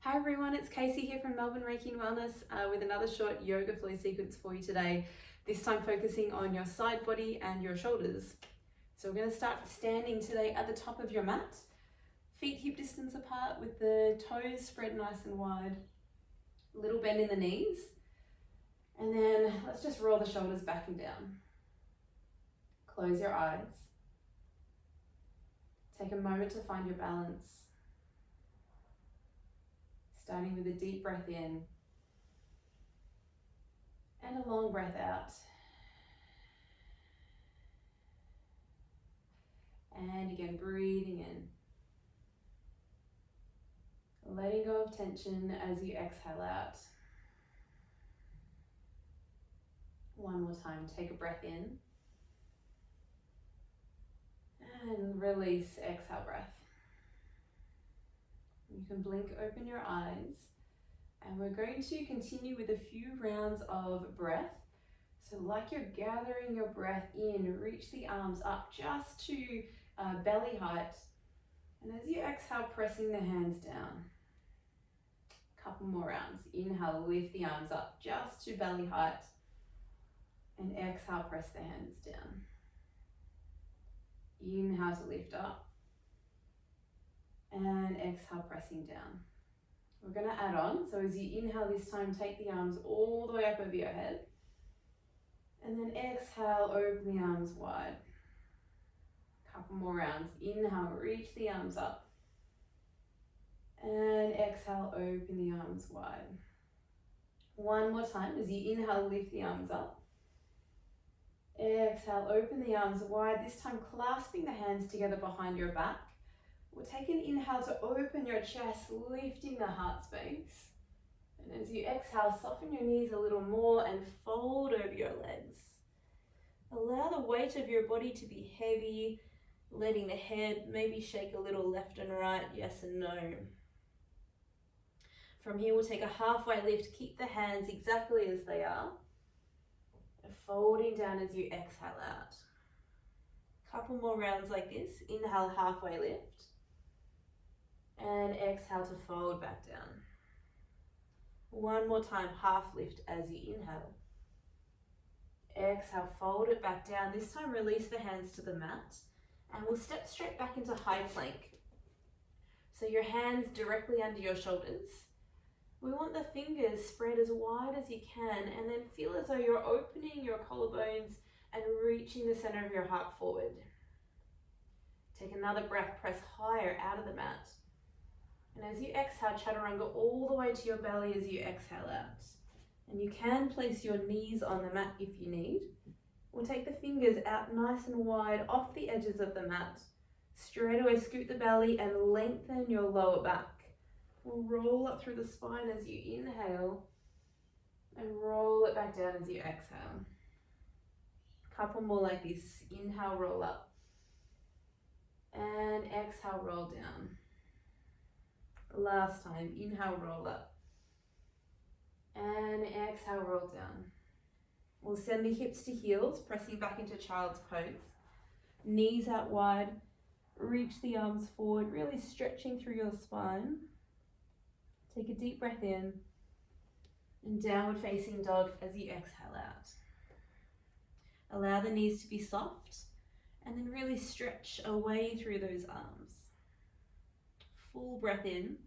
Hi everyone, it's Casey here from Melbourne Reiki and Wellness with another short yoga flow sequence for you today, this time focusing on your side body and your shoulders. So we're going to start standing today at the top of your mat, feet hip distance apart with the toes spread nice and wide, little bend in the knees, and then let's just roll the shoulders back and down. Close your eyes. Take a moment to find your balance. Starting with a deep breath in and a long breath out. And again, breathing in. Letting go of tension as you exhale out. One more time, take a breath in. And release, exhale breath. You can blink open your eyes, and we're going to continue with a few rounds of breath. So like you're gathering your breath in, reach the arms up just to belly height. And as you exhale, pressing the hands down. Couple more rounds. Inhale, lift the arms up just to belly height. And exhale, press the hands down. Inhale to lift up. And exhale, pressing down. We're going to add on. So as you inhale this time, take the arms all the way up over your head. And then exhale, open the arms wide. Couple more rounds. Inhale, reach the arms up. And exhale, open the arms wide. One more time. As you inhale, lift the arms up. Exhale, open the arms wide. This time, clasping the hands together behind your back. We'll take an inhale to open your chest, lifting the heart space. And as you exhale, soften your knees a little more and fold over your legs. Allow the weight of your body to be heavy, letting the head maybe shake a little left and right, yes and no. From here, we'll take a halfway lift. Keep the hands exactly as they are. And folding down as you exhale out. Couple more rounds like this. Inhale, halfway lift. And exhale to fold back down. One more time, half lift as you inhale. Exhale, fold it back down. This time, release the hands to the mat. And we'll step straight back into high plank. So your hands directly under your shoulders. We want the fingers spread as wide as you can, and then feel as though you're opening your collarbones and reaching the center of your heart forward. Take another breath, press higher out of the mat. And as you exhale, chaturanga all the way to your belly as you exhale out. And you can place your knees on the mat if you need. We'll take the fingers out nice and wide off the edges of the mat. Straight away scoot the belly and lengthen your lower back. We'll roll up through the spine as you inhale and roll it back down as you exhale. Couple more like this. Inhale, roll up. And exhale, roll down. Last time, inhale, roll up. And exhale, roll down. We'll send the hips to heels, pressing back into child's pose. Knees out wide, reach the arms forward, really stretching through your spine. Take a deep breath in and downward facing dog as you exhale out. Allow the knees to be soft and then really stretch away through those arms. Full breath in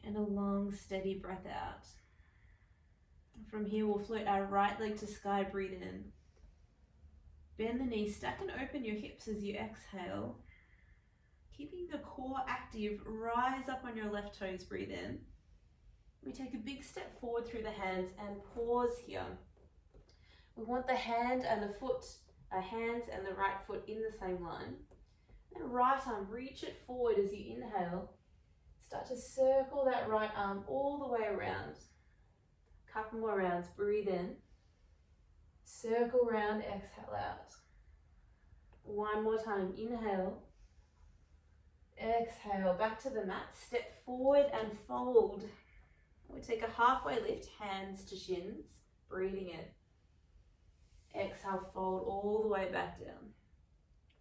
and a long steady breath out. From here we'll float our right leg to sky, breathe in. Bend the knees, stack and open your hips as you exhale. Keeping the core active, rise up on your left toes, breathe in. We take a big step forward through the hands and pause here. We want the hand and the foot, hands and the right foot in the same line. And right arm, reach it forward as you inhale. Start to circle that right arm all the way around. Couple more rounds, breathe in. Circle round, exhale out. One more time, inhale. Exhale, back to the mat, step forward and fold. We take a halfway lift, hands to shins, breathing in. Exhale, fold all the way back down.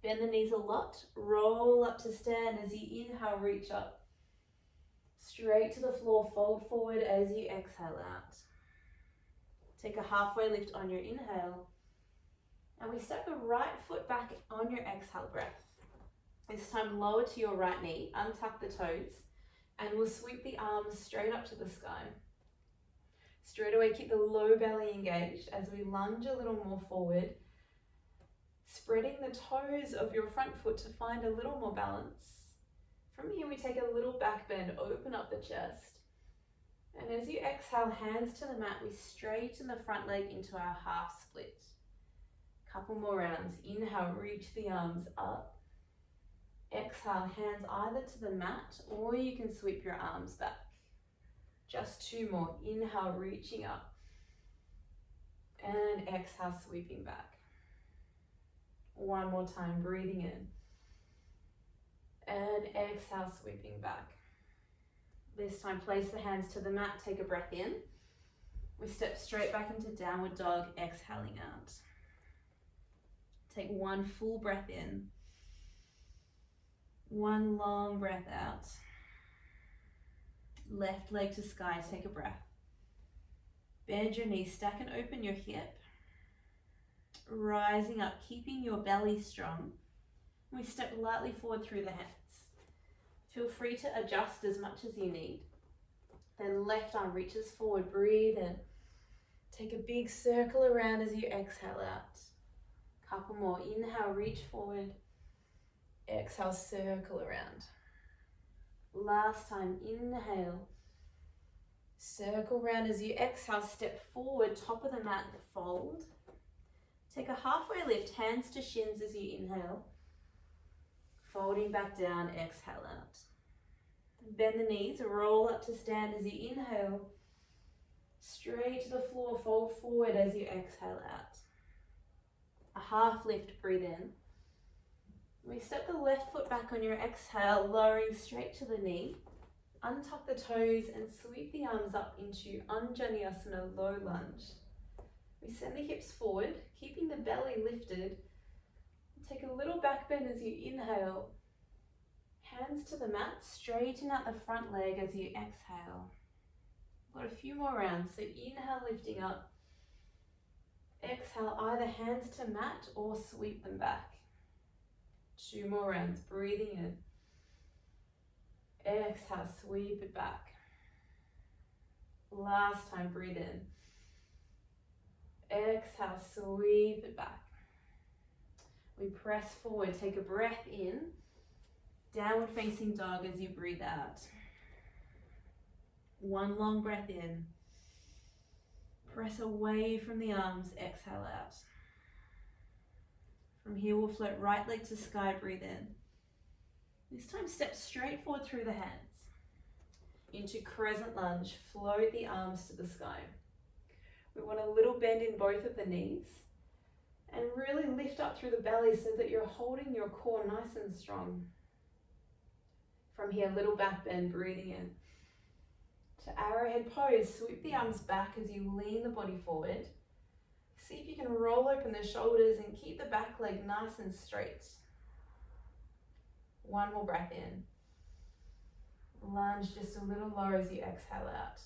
Bend the knees a lot, roll up to stand as you inhale, reach up. Straight to the floor, fold forward as you exhale out. Take a halfway lift on your inhale. And we step the right foot back on your exhale breath. This time lower to your right knee, untuck the toes, and we'll sweep the arms straight up to the sky. Straight away keep the low belly engaged as we lunge a little more forward, spreading the toes of your front foot to find a little more balance. From here we take a little back bend, open up the chest. And as you exhale, hands to the mat, we straighten the front leg into our half split. Couple more rounds. Inhale, reach the arms up. Exhale, hands either to the mat or you can sweep your arms back. Just 2 more. Inhale, reaching up. And exhale, sweeping back. 1 more time, breathing in. And exhale, sweeping back. This time, place the hands to the mat, take a breath in. We step straight back into downward dog, exhaling out. Take 1 full breath in. 1 long breath out. Left leg to sky, take a breath. Bend your knees, stack and open your hip. Rising up, keeping your belly strong. We step lightly forward through the hands. Feel free to adjust as much as you need. Then left arm reaches forward, breathe in. Take a big circle around as you exhale out. Couple more. Inhale, reach forward. Exhale, circle around. Last time, inhale. Circle round as you exhale, step forward, top of the mat, fold. Take a halfway lift, hands to shins as you inhale. Folding back down, exhale out. Bend the knees, roll up to stand as you inhale. Straight to the floor, fold forward as you exhale out. A half lift, breathe in. We step the left foot back on your exhale, lowering straight to the knee. Untuck the toes and sweep the arms up into Anjaneyasana, low lunge. We send the hips forward, keeping the belly lifted. Take a little back bend as you inhale. Hands to the mat, straighten out the front leg as you exhale. Got a few more rounds, so inhale, lifting up. Exhale, either hands to mat or sweep them back. 2 more rounds, breathing in. Exhale, sweep it back. Last time, breathe in. Exhale, sweep it back. We press forward, take a breath in. Downward facing dog as you breathe out. 1 long breath in. Press away from the arms, exhale out. From here we'll float right leg to sky, breathe in. This time step straight forward through the hands. Into crescent lunge, float the arms to the sky. We want a little bend in both of the knees. And really lift up through the belly so that you're holding your core nice and strong. From here, little back bend, breathing in. To arrowhead pose, sweep the arms back as you lean the body forward. See if you can roll open the shoulders and keep the back leg nice and straight. 1 more breath in. Lunge just a little lower as you exhale out.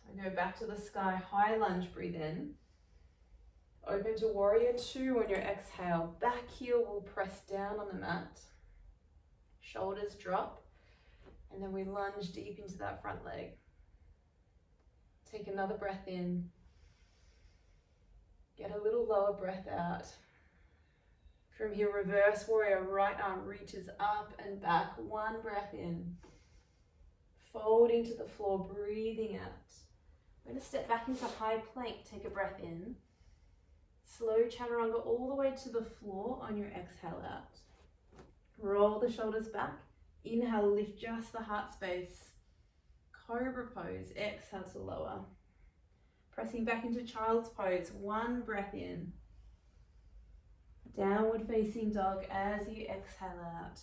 We go back to the sky, high lunge, breathe in. Open to warrior 2 on your exhale. Back heel will press down on the mat. Shoulders drop. And then we lunge deep into that front leg. Take another breath in. Get a little lower breath out. From here, reverse warrior, right arm reaches up and back. 1 breath in. Folding to the floor, breathing out. We're going to step back into high plank. Take a breath in. Slow chaturanga all the way to the floor on your exhale out. Roll the shoulders back. Inhale, lift just the heart space. Cobra pose, exhale to lower. Pressing back into child's pose, 1 breath in. Downward facing dog as you exhale out.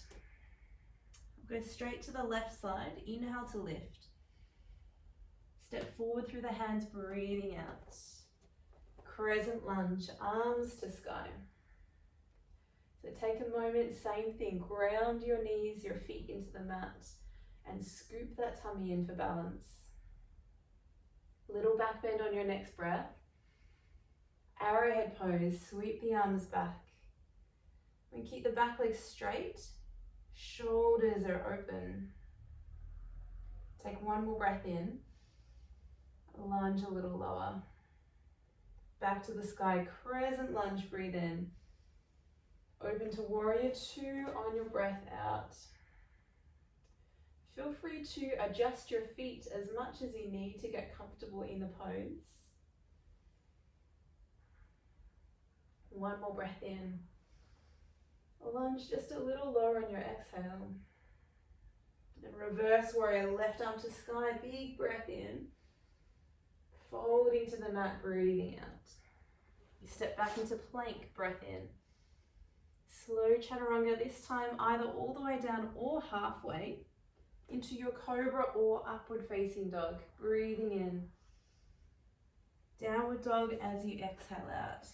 Go straight to the left side, inhale to lift. Step forward through the hands, breathing out. Crescent lunge, arms to sky. So take a moment, same thing, ground your knees, your feet into the mat, and scoop that tummy in for balance. Little back bend on your next breath. Arrowhead pose, sweep the arms back. And keep the back leg straight, shoulders are open. Take one more breath in, lunge a little lower. Back to the sky, crescent lunge, breathe in. Open to warrior two on your breath out. Feel free to adjust your feet as much as you need to get comfortable in the pose. One more breath in. Lunge just a little lower on your exhale. And reverse warrior, left arm to sky, big breath in. Folding to the mat, breathing out. You step back into plank, breath in. Slow chaturanga, this time either all the way down or halfway into your cobra or upward facing dog. Breathing in. Downward dog as you exhale out.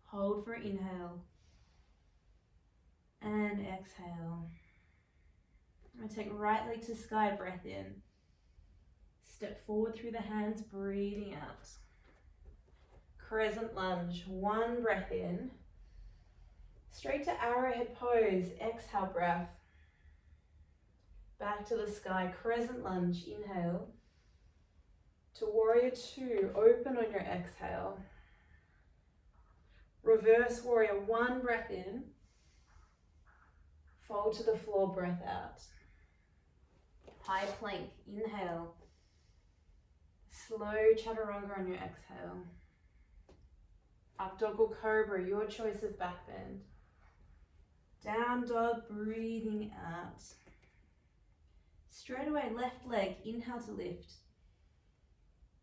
Hold for inhale. And exhale. And take right leg to sky, breath in. Step forward through the hands, breathing out. Crescent lunge, one breath in. Straight to arrowhead pose, exhale breath. Back to the sky, crescent lunge, inhale. To warrior two, open on your exhale. Reverse warrior, one breath in. Fold to the floor, breath out. High plank, inhale. Slow chaturanga on your exhale. Up dog or cobra, your choice of back bend. Down dog, breathing out. Straight away, left leg, inhale to lift.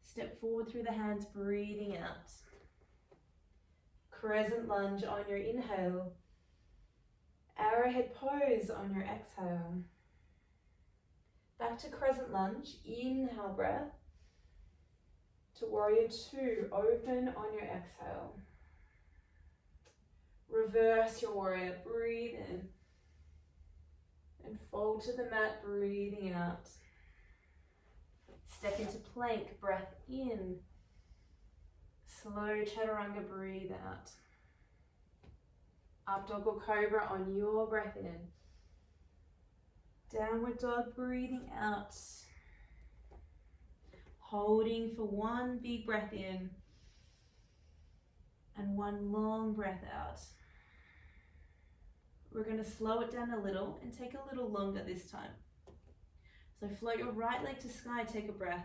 Step forward through the hands, breathing out. Crescent lunge on your inhale. Arrowhead pose on your exhale. Back to crescent lunge, inhale breath. To warrior two, open on your exhale. Reverse your warrior, breathe in. And fold to the mat, breathing out. Step into plank, breath in. Slow chaturanga, breathe out. Up dog or cobra on your breath in. Downward dog, breathing out. Holding for one big breath in. And one long breath out. We're going to slow it down a little and take a little longer this time. So float your right leg to sky, take a breath.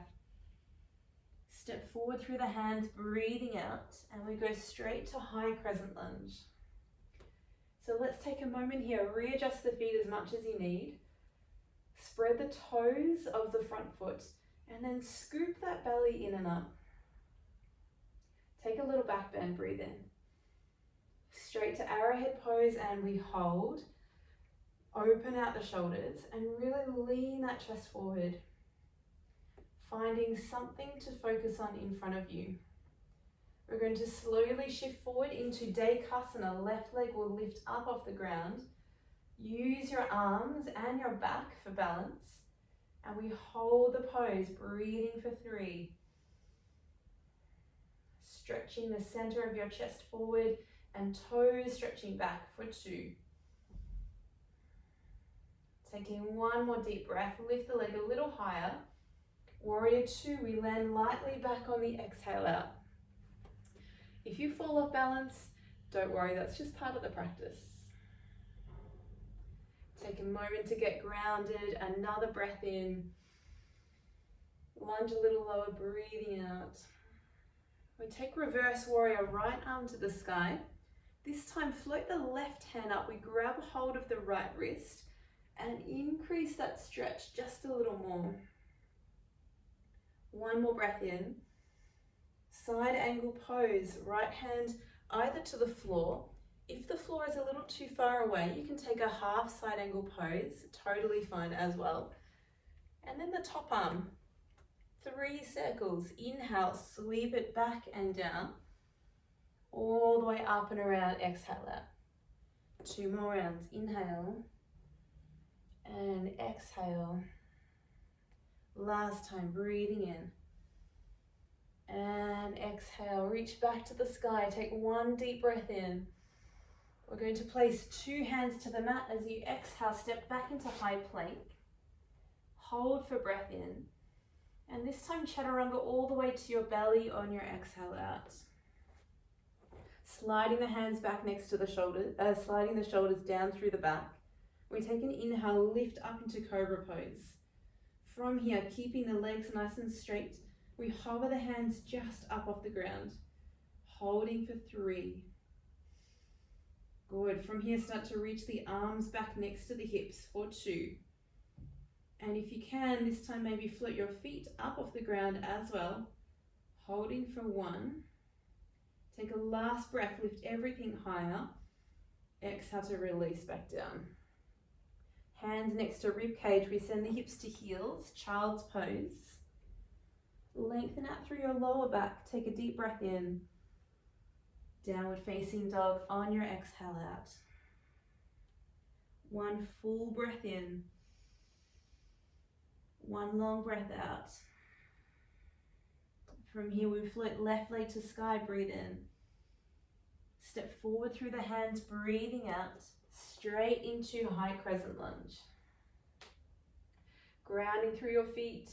Step forward through the hands, breathing out, and we go straight to high crescent lunge. So let's take a moment here, readjust the feet as much as you need. Spread the toes of the front foot, and then scoop that belly in and up. Take a little back bend, breathe in. Straight to arrowhead pose, and we hold. Open out the shoulders and really lean that chest forward. Finding something to focus on in front of you. We're going to slowly shift forward into Dekasana. Left leg will lift up off the ground. Use your arms and your back for balance. And we hold the pose, breathing for 3. Stretching the center of your chest forward and toes stretching back for 2. Taking one more deep breath, lift the leg a little higher. Warrior 2, we land lightly back on the exhale out. If you fall off balance, don't worry, that's just part of the practice. Take a moment to get grounded, another breath in. Lunge a little lower, breathing out. We take reverse warrior, right arm to the sky. This time float the left hand up, we grab hold of the right wrist and increase that stretch just a little more. One more breath in. Side angle pose, right hand either to the floor. If the floor is a little too far away, you can take a half side angle pose, totally fine as well. And then the top arm, 3 circles. Inhale, sweep it back and down, all the way up and around, exhale out. 2 more rounds, inhale, And exhale. Last time, breathing in. And exhale, reach back to the sky. Take one deep breath in. We're going to place 2 hands to the mat as you exhale, step back into high plank. Hold for breath in. And this time, chaturanga all the way to your belly on your exhale out. Sliding the hands back next to the shoulders, sliding the shoulders down through the back. We take an inhale, lift up into cobra pose. From here, keeping the legs nice and straight, we hover the hands just up off the ground, holding for 3. Good. From here, start to reach the arms back next to the hips for 2. And if you can, this time maybe float your feet up off the ground as well, holding for 1. Take a last breath, lift everything higher. Exhale to release back down. Hands next to rib cage, we send the hips to heels, child's pose. Lengthen out through your lower back, take a deep breath in. Downward facing dog on your exhale out. 1 full breath in. 1 long breath out. From here we float left leg to sky, breathe in. Step forward through the hands, breathing out, straight into high crescent lunge. Grounding through your feet,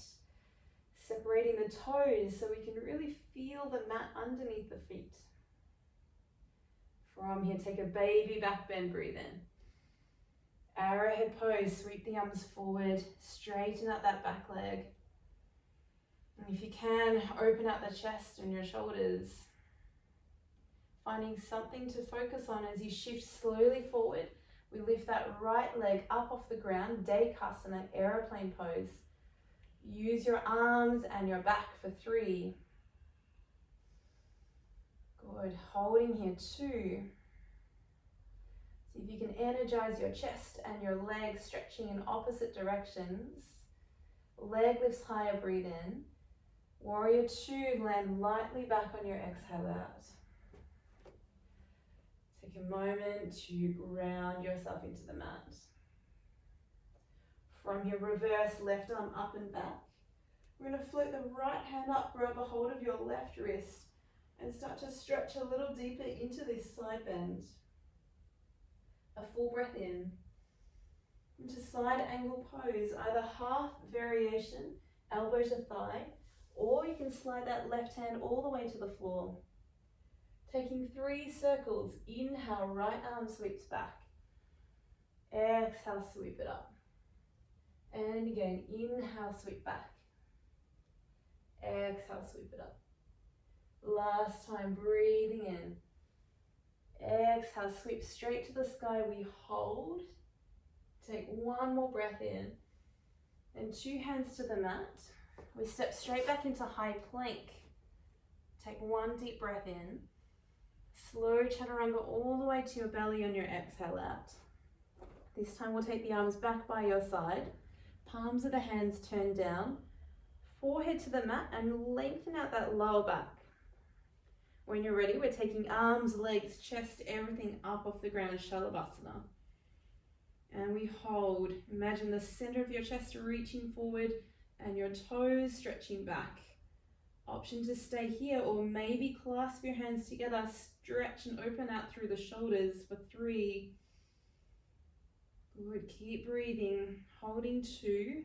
separating the toes so we can really feel the mat underneath the feet. From here, take a baby back bend, breathe in. Arrowhead pose, sweep the arms forward, straighten out that back leg. And if you can, open out the chest and your shoulders. Finding something to focus on as you shift slowly forward. We lift that right leg up off the ground, Dekasana, aeroplane pose. Use your arms and your back for 3. Good, holding here 2. See if you can energize your chest and your legs, stretching in opposite directions. Leg lifts higher, breathe in. Warrior 2, land lightly back on your exhale out. Take a moment to ground yourself into the mat. From your reverse left arm up and back. We're going to float the right hand up, grab a hold of your left wrist and start to stretch a little deeper into this side bend. A full breath in. Into side angle pose, either half variation, elbow to thigh, or you can slide that left hand all the way to the floor. Taking 3 circles, inhale, right arm sweeps back. Exhale, sweep it up. And again, inhale, sweep back. Exhale, sweep it up. Last time, breathing in. Exhale, sweep straight to the sky. We hold. Take 1 more breath in. And 2 hands to the mat. We step straight back into high plank. Take 1 deep breath in. Slow chaturanga all the way to your belly on your exhale out. This time we'll take the arms back by your side. Palms of the hands turned down. Forehead to the mat and lengthen out that lower back. When you're ready, we're taking arms, legs, chest, everything up off the ground, Shalabhasana. And we hold. Imagine the center of your chest reaching forward and your toes stretching back. Option to stay here or maybe clasp your hands together, stretch and open out through the shoulders for 3. Good, keep breathing, holding 2.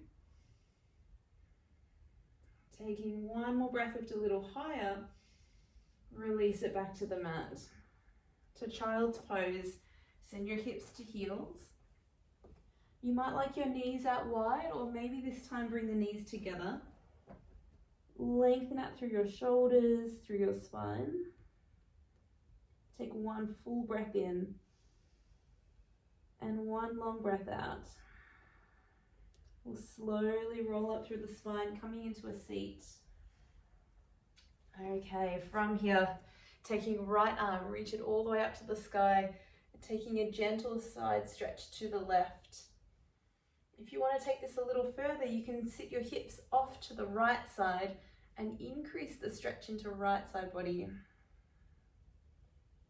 Taking 1 more breath, lift a little higher, release it back to the mat. To child's pose, send your hips to heels. You might like your knees out wide, or maybe this time bring the knees together. Lengthen out through your shoulders, through your spine. Take 1 full breath in and 1 long breath out. We'll slowly roll up through the spine, coming into a seat. Okay, from here, taking right arm, reach it all the way up to the sky, taking a gentle side stretch to the left. If you want to take this a little further, you can sit your hips off to the right side and increase the stretch into right side body.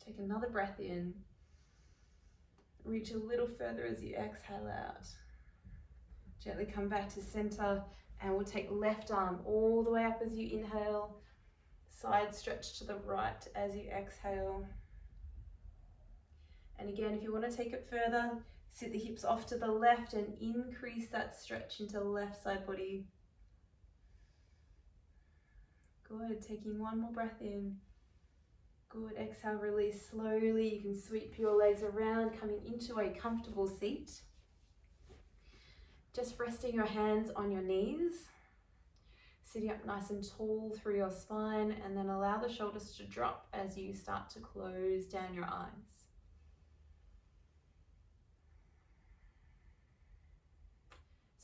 Take another breath in. Reach a little further as you exhale out. Gently come back to center, and we'll take left arm all the way up as you inhale. Side stretch to the right as you exhale. And again, if you want to take it further, sit the hips off to the left and increase that stretch into left side body. Good, taking one more breath in. Good, exhale, release slowly. You can sweep your legs around, coming into a comfortable seat. Just resting your hands on your knees. Sitting up nice and tall through your spine, and then allow the shoulders to drop as you start to close down your eyes.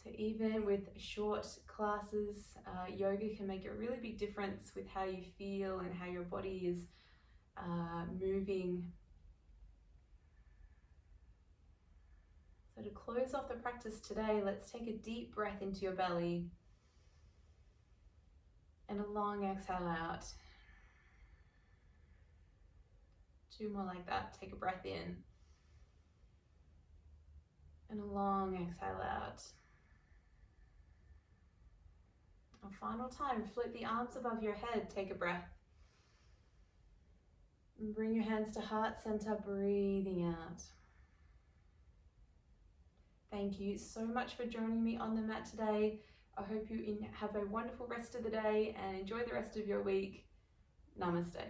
So even with short classes, yoga can make a really big difference with how you feel and how your body is moving. So to close off the practice today, let's take a deep breath into your belly and a long exhale out. 2 more like that. Take a breath in and a long exhale out. A final time, float the arms above your head. Take a breath. And bring your hands to heart center, breathing out. Thank you so much for joining me on the mat today. I hope you have a wonderful rest of the day and enjoy the rest of your week. Namaste.